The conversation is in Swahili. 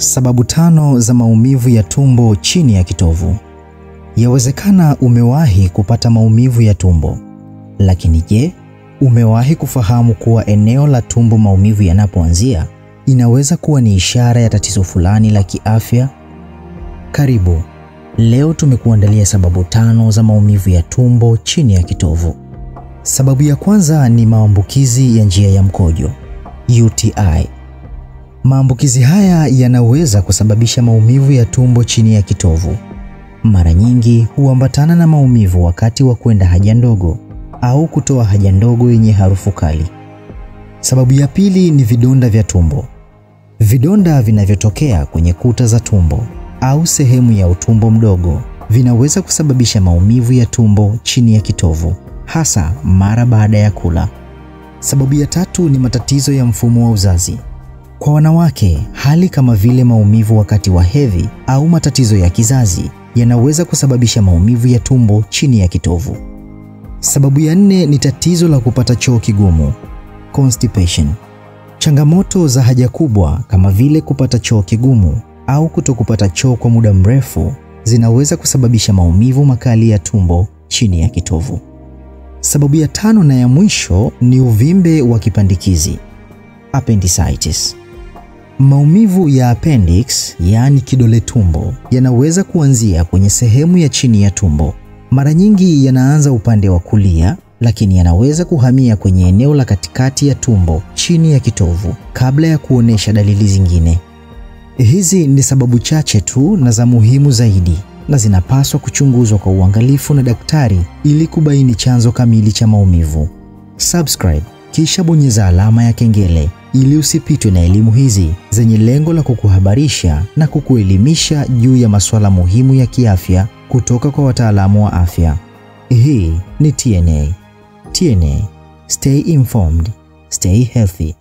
Sababu 5 za maumivu ya tumbo chini ya kitovu. Yawezekana umewahi kupata maumivu ya tumbo. Lakini je, umewahi kufahamu kuwa eneo la tumbo maumivu yanapoanzia inaweza kuwa ni ishara ya tatizo fulani la kiafya? Karibu. Leo tumekuandalia sababu 5 za maumivu ya tumbo chini ya kitovu. Sababu ya kwanza ni maambukizi ya njia ya mkojo, UTI. Maambukizi haya yanaweza kusababisha maumivu ya tumbo chini ya kitovu. Mara nyingi huambatana na maumivu wakati wa kwenda haja ndogo au kutoa haja ndogo yenye harufu kali. Sababu ya pili ni vidonda vya tumbo. Vidonda vinavyotokea kwenye kuta za tumbo au sehemu ya utumbo mdogo vinaweza kusababisha maumivu ya tumbo chini ya kitovu, hasa mara baada ya kula. Sababu ya tatu ni matatizo ya mfumo wa uzazi. Kwa wanawake, hali kama vile maumivu wakati wa hedhi au matatizo ya kizazi yanaweza kusababisha maumivu ya tumbo chini ya kitovu. Sababu ya 4 ni tatizo la kupata choo kigumu, constipation. Changamoto za haja kubwa kama vile kupata choo kigumu au kutokupata choo kwa muda mrefu zinaweza kusababisha maumivu makali ya tumbo chini ya kitovu. Sababu ya 5 na ya mwisho ni uvimbe wa kipandikizi, appendicitis. Maumivu ya appendix, yaani kidole tumbo, yanaweza kuanzia kwenye sehemu ya chini ya tumbo. Mara nyingi yanaanza upande wa kulia, lakini yanaweza kuhamia kwenye eneo la katikati ya tumbo chini ya kitovu kabla ya kuonesha dalili zingine. Hizi ni sababu chache tu na za muhimu zaidi, na zinapaswa kuchunguzwa kwa uangalifu na daktari ili kubaini chanzo kamili cha maumivu. Subscribe kisha bonyeza alama ya kengele ili usipitwe na elimu hizi zenye lengo la kukuhabarisha na kukuelimisha juu ya masuala muhimu ya kiafya kutoka kwa wataalamu wa afya. Hii ni TNA. TNA, stay informed, stay healthy.